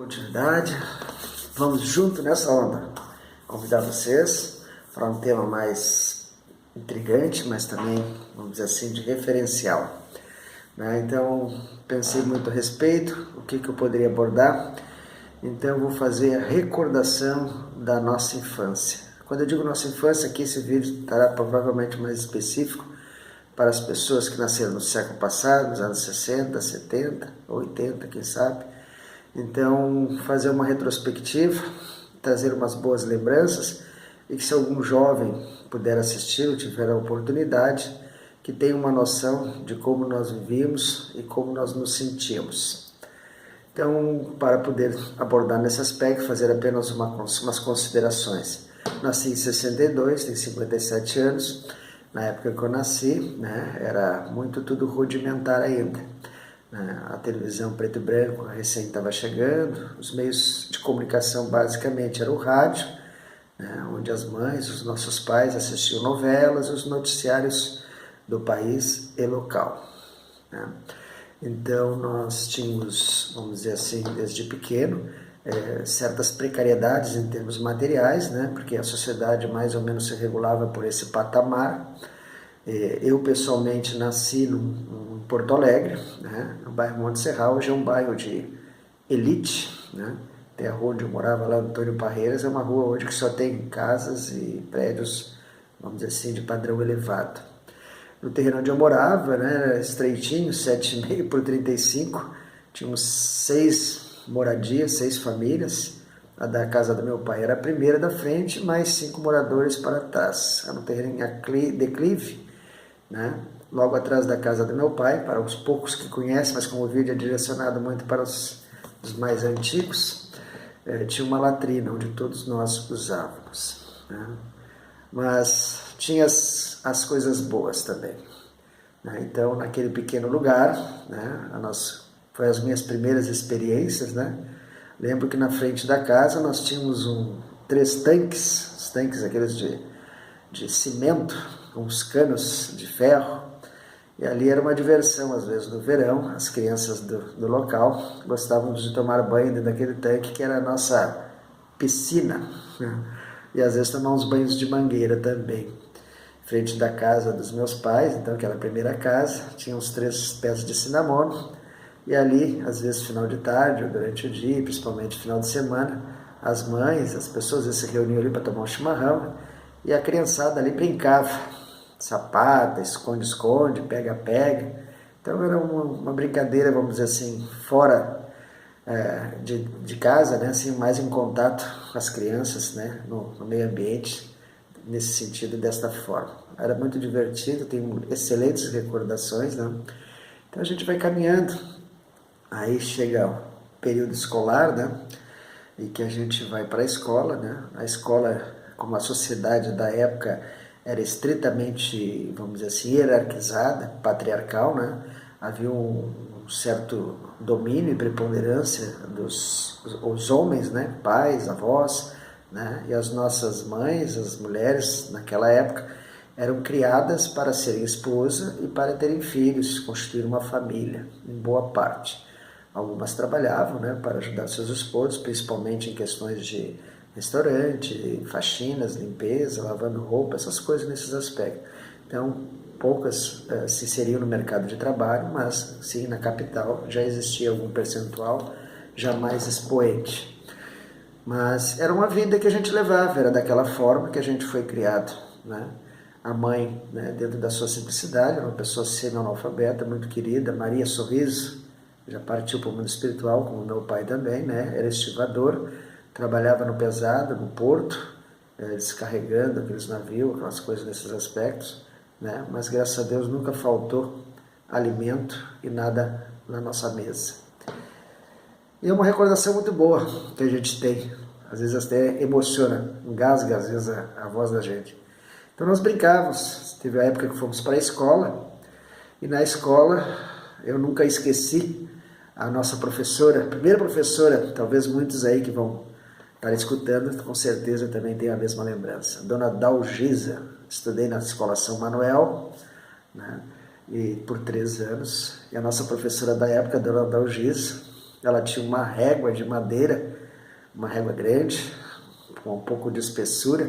Continuidade, vamos junto nessa onda. Convidar vocês para um tema mais intrigante, mas também, vamos dizer assim, de referencial. Então, pensei muito a respeito, o que eu poderia abordar. Então, eu vou fazer a recordação da nossa infância. Quando eu digo nossa infância, aqui esse vídeo estará provavelmente mais específico para as pessoas que nasceram no século passado, nos anos 60, 70, 80, quem sabe. Então, fazer uma retrospectiva, trazer umas boas lembranças e que se algum jovem puder assistir ou tiver a oportunidade, que tenha uma noção de como nós vivíamos e como nós nos sentíamos. Então, para poder abordar nesse aspecto, fazer apenas umas considerações. Nasci em 62, tenho 57 anos. Na época que eu nasci, era muito tudo rudimentar ainda. A televisão preto e branco recém estava chegando, os meios de comunicação basicamente era o rádio, onde as mães, os nossos pais assistiam novelas, os noticiários do país e local. Então nós tínhamos, vamos dizer assim, desde pequeno, certas precariedades em termos materiais, porque a sociedade mais ou menos se regulava por esse patamar. Eu pessoalmente nasci em Porto Alegre, no bairro Monte Serral. Hoje é um bairro de elite, Tem a rua onde eu morava lá, Antônio Parreiras, é uma rua hoje que só tem casas e prédios, vamos dizer assim, de padrão elevado. No terreno onde eu morava, era estreitinho, 7,5 por 35, tínhamos 6 moradias, 6 famílias. A da casa do meu pai era a primeira da frente, mais 5 moradores para trás. Era um terreno em declive, logo atrás da casa do meu pai, para os poucos que conhecem, mas como o vídeo é direcionado muito para os mais antigos, tinha uma latrina onde todos nós usávamos. Mas tinha as coisas boas também. Então, naquele pequeno lugar, foi as minhas primeiras experiências. Lembro que na frente da casa nós tínhamos 3 tanques, os tanques aqueles de cimento, com os canos de ferro, e ali era uma diversão. Às vezes no verão, as crianças do local gostavam de tomar banho dentro daquele tanque, que era a nossa piscina, e às vezes tomar uns banhos de mangueira também. Frente da casa dos meus pais, então aquela primeira casa, tinha uns 3 pés de cinamomo, e ali, às vezes final de tarde, ou durante o dia, principalmente final de semana, as mães, as pessoas se reuniam ali para tomar um chimarrão, e a criançada ali brincava, sapata, esconde-esconde, pega-pega. Então era uma brincadeira, vamos dizer assim, fora de casa, assim, mais em contato com as crianças, no meio ambiente, nesse sentido, desta forma. Era muito divertido, tenho excelentes recordações. Então a gente vai caminhando, aí chega o período escolar, e que a gente vai para a escola. A escola, como a sociedade da época era estritamente, vamos dizer assim, hierarquizada, patriarcal, havia um certo domínio e preponderância dos homens, pais, avós, e as nossas mães, as mulheres naquela época, eram criadas para serem esposa e para terem filhos, constituir uma família, em boa parte. Algumas trabalhavam para ajudar seus esposos, principalmente em questões de restaurante, faxinas, limpeza, lavando roupa, essas coisas nesses aspectos. Então, poucas se inseriam no mercado de trabalho, mas sim, na capital já existia algum percentual já mais expoente. Mas era uma vida que a gente levava, era daquela forma que a gente foi criado. A mãe, dentro da sua simplicidade, era uma pessoa semi-analfabeta, muito querida, Maria Sorriso, já partiu para o mundo espiritual, como meu pai também, era estivador, trabalhava no pesado, no porto, descarregando aqueles navios, aquelas coisas nesses aspectos, mas graças a Deus nunca faltou alimento e nada na nossa mesa. E é uma recordação muito boa que a gente tem, às vezes até emociona, engasga às vezes a voz da gente. Então nós brincávamos, teve a época que fomos para a escola, e na escola eu nunca esqueci a nossa professora, a primeira professora, talvez muitos aí que vão estar escutando, com certeza também tem a mesma lembrança. Dona Dalgisa, estudei na Escola São Manuel, e por 3 anos, e a nossa professora da época, Dona Dalgisa, ela tinha uma régua de madeira, uma régua grande, com um pouco de espessura,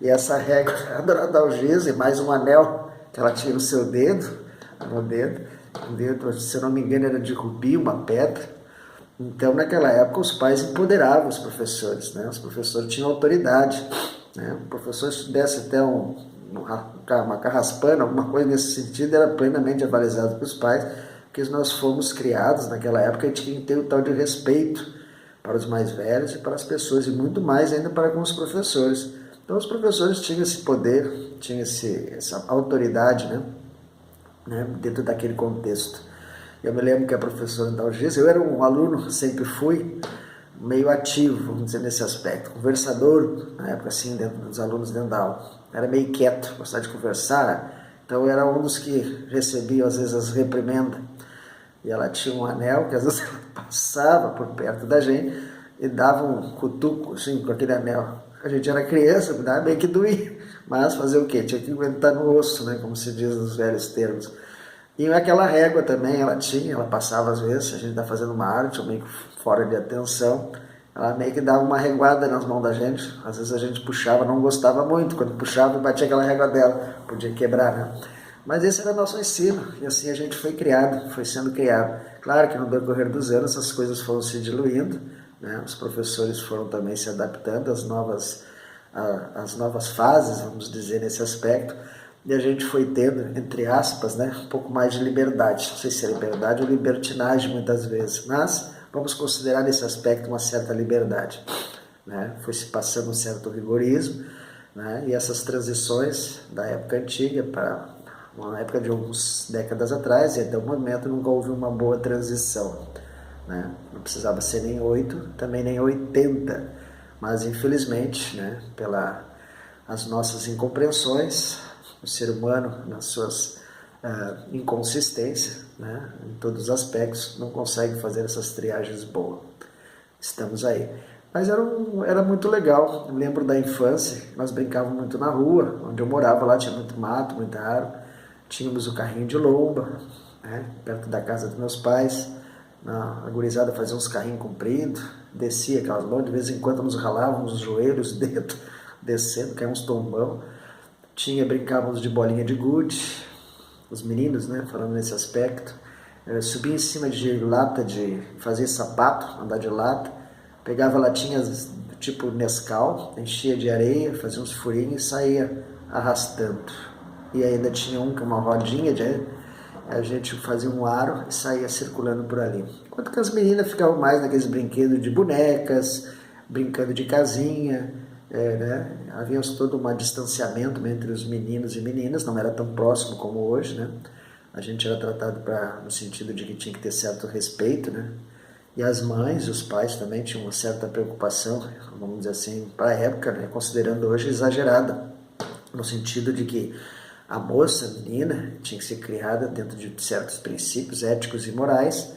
e essa régua era da Dalgisa, e mais um anel que ela tinha no seu dedo, no dedo, se eu não me engano era de rubi, uma pedra. Então naquela época os pais empoderavam os professores, né? Os professores tinham autoridade, né? O professor, se desse até uma carraspana, alguma coisa nesse sentido, era plenamente avalizado pelos pais, porque nós fomos criados naquela época e tinha que ter o tal de respeito para os mais velhos e para as pessoas, e muito mais ainda para com os professores. Então os professores tinham esse poder, tinham essa autoridade, né, dentro daquele contexto. Eu me lembro que a professora Dalgisa, eu era um aluno, sempre fui meio ativo, vamos dizer, nesse aspecto, conversador, na época assim, dentro dos alunos dentro da aula. Era meio quieto, gostava de conversar, então eu era um dos que recebia às vezes as reprimendas. E ela tinha um anel que às vezes ela passava por perto da gente e dava um cutuco assim com aquele anel. A gente era criança, dava meio que doía, mas fazer o quê? Tinha que aguentar no osso, né? Como se diz nos velhos termos. E aquela régua também ela tinha, ela passava às vezes, a gente está fazendo uma arte, ou meio que fora de atenção, ela meio que dava uma reguada nas mãos da gente. Às vezes a gente puxava, não gostava muito, quando puxava batia aquela régua dela, podia quebrar, né? Mas esse era o nosso ensino, e assim a gente foi criado, foi sendo criado. Claro que no decorrer dos anos essas coisas foram se diluindo, né? Os professores foram também se adaptando às novas fases, vamos dizer, nesse aspecto, e a gente foi tendo, entre aspas, né, um pouco mais de liberdade. Não sei se é liberdade ou libertinagem muitas vezes, mas vamos considerar nesse aspecto uma certa liberdade, né? Foi se passando um certo rigorismo, né? E essas transições da época antiga para uma época de algumas décadas atrás, e até o momento nunca houve uma boa transição, né? Não precisava ser nem 8, também nem 80, mas infelizmente, né, as nossas incompreensões, o ser humano nas suas inconsistências, né, em todos os aspectos, não consegue fazer essas triagens boas. Estamos aí. Mas era muito legal. Eu lembro da infância, nós brincávamos muito na rua, onde eu morava lá tinha muito mato, muita árvore. Tínhamos o carrinho de lomba, né, perto da casa dos meus pais. A gurizada fazia uns carrinhos compridos, descia aquelas lombas, de vez em quando nos ralávamos os joelhos, os dedos, descendo, caía uns tombão. Brincávamos de bolinha de gude, os meninos, né, falando nesse aspecto. Subia em cima de lata de fazer sapato, andar de lata, pegava latinhas tipo Nescau, enchia de areia, fazia uns furinhos e saía arrastando. E ainda tinha uma rodinha, a gente fazia um aro e saía circulando por ali. Enquanto que as meninas ficavam mais naqueles brinquedos de bonecas, brincando de casinha, né? Havia todo um distanciamento entre os meninos e meninas, não era tão próximo como hoje, né? A gente era tratado no sentido de que tinha que ter certo respeito, né? E as mães, os pais também tinham uma certa preocupação, vamos dizer assim, para a época, né? Considerando hoje exagerada, no sentido de que a moça, a menina, tinha que ser criada dentro de certos princípios éticos e morais,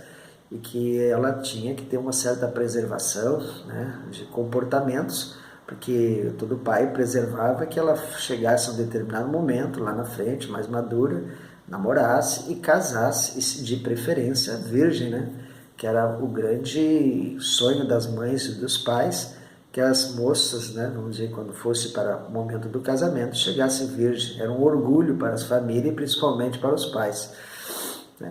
e que ela tinha que ter uma certa preservação, né, de comportamentos, porque todo pai preservava que ela chegasse a um determinado momento, lá na frente, mais madura, namorasse e casasse, e de preferência virgem, né, que era o grande sonho das mães e dos pais, que as moças, né, vamos dizer, quando fosse para o momento do casamento, chegasse virgem. Era um orgulho para as famílias e principalmente para os pais.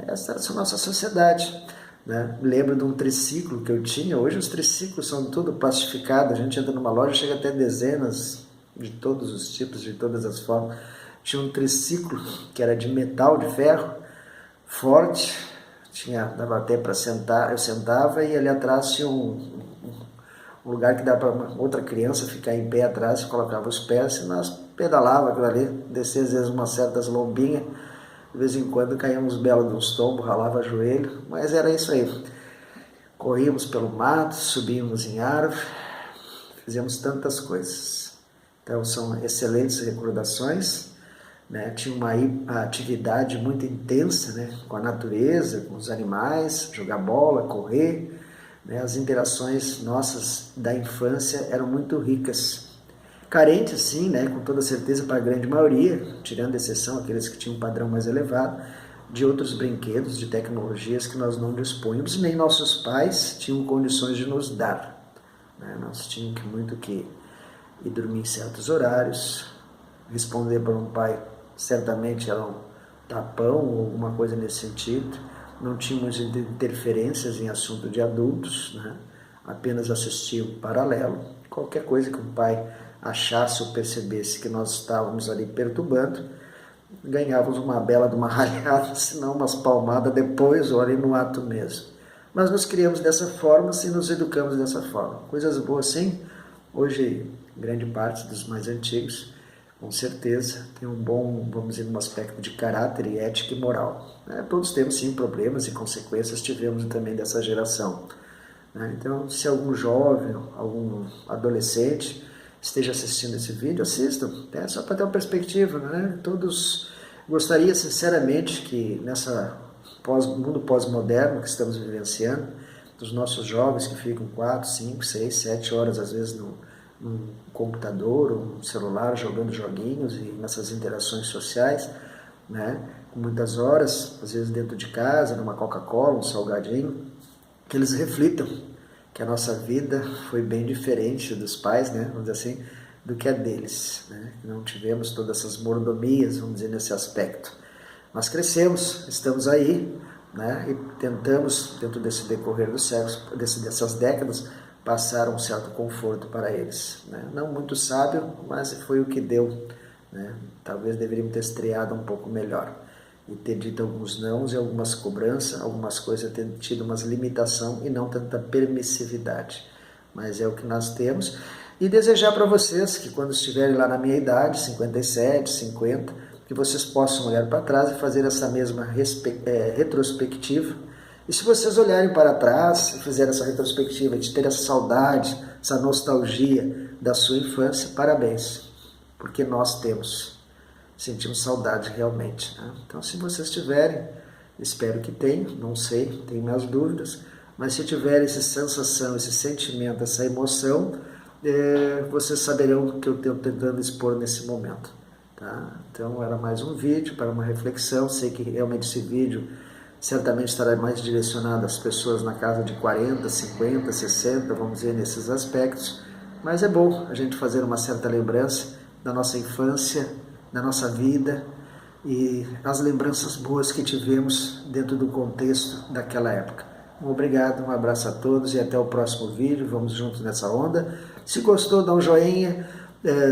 Essa era a nossa sociedade, né? Lembro de um triciclo que eu tinha. Hoje os triciclos são tudo plastificados. A gente entra numa loja, chega até dezenas de todos os tipos, de todas as formas. Tinha um triciclo que era de metal, de ferro, forte. Dava até para sentar. Eu sentava e ali atrás tinha um lugar que dá para outra criança ficar em pé atrás, colocava os pés e nós pedalava aquilo ali, descia às vezes umas certas lombinhas, de vez em quando caíamos belos de uns tombos, ralava joelho, mas era isso aí. Corríamos pelo mato, subíamos em árvore, fizemos tantas coisas. Então são excelentes recordações, né? Tinha uma atividade muito intensa, né, com a natureza, com os animais, jogar bola, correr. As interações nossas da infância eram muito ricas. Carentes, sim, né, com toda certeza para a grande maioria, tirando exceção aqueles que tinham um padrão mais elevado, de outros brinquedos, de tecnologias que nós não dispunhamos, nem nossos pais tinham condições de nos dar, né? Nós tínhamos muito que ir dormir em certos horários, responder para um pai certamente era um tapão ou alguma coisa nesse sentido, não tínhamos interferências em assunto de adultos, né? Apenas assistir um paralelo, qualquer coisa que um pai achasse ou percebesse que nós estávamos ali perturbando, ganhávamos uma bela de uma ralhada, se não umas palmadas depois ou ali no ato mesmo. Mas nos criamos dessa forma, assim, nos educamos dessa forma. Coisas boas, sim. Hoje, grande parte dos mais antigos, com certeza, tem um bom, vamos dizer, um aspecto de caráter e ética e moral. Todos temos, sim, problemas e consequências, tivemos também dessa geração. Então, se algum jovem, algum adolescente esteja assistindo esse vídeo, assistam, só para ter uma perspectiva, né? Todos gostaria sinceramente que nessa mundo pós-moderno que estamos vivenciando, dos nossos jovens que ficam 4, 5, 6, 7 horas às vezes num computador ou no celular jogando joguinhos e nessas interações sociais, né? Com muitas horas, às vezes dentro de casa, numa Coca-Cola, um salgadinho, que eles reflitam que a nossa vida foi bem diferente dos pais, né, vamos dizer assim, do que a deles, né? Não tivemos todas essas mordomias, vamos dizer, nesse aspecto. Nós crescemos, estamos aí, né, e tentamos, dentro desse decorrer dos séculos, dessas décadas, passar um certo conforto para eles, né? Não muito sábio, mas foi o que deu, né? Talvez deveríamos ter estreado um pouco melhor e ter dito alguns nãos e algumas cobranças, algumas coisas ter tido umas limitação e não tanta permissividade. Mas é o que nós temos. E desejar para vocês que quando estiverem lá na minha idade, 57, 50, que vocês possam olhar para trás e fazer essa mesma retrospectiva. E se vocês olharem para trás e fizerem essa retrospectiva de ter essa saudade, essa nostalgia da sua infância, parabéns, porque nós sentimos saudade realmente, né? Então, se vocês tiverem, espero que tenham, não sei, tenho minhas dúvidas, mas se tiverem essa sensação, esse sentimento, essa emoção, vocês saberão o que eu estou tentando expor nesse momento, tá? Então, era mais um vídeo para uma reflexão. Sei que realmente esse vídeo certamente estará mais direcionado às pessoas na casa de 40, 50, 60, vamos dizer, nesses aspectos, mas é bom a gente fazer uma certa lembrança da nossa infância, da nossa vida e as lembranças boas que tivemos dentro do contexto daquela época. Obrigado, um abraço a todos e até o próximo vídeo. Vamos juntos nessa onda. Se gostou, dá um joinha.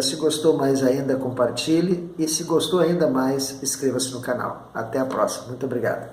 Se gostou mais ainda, compartilhe. E se gostou ainda mais, inscreva-se no canal. Até a próxima. Muito obrigado.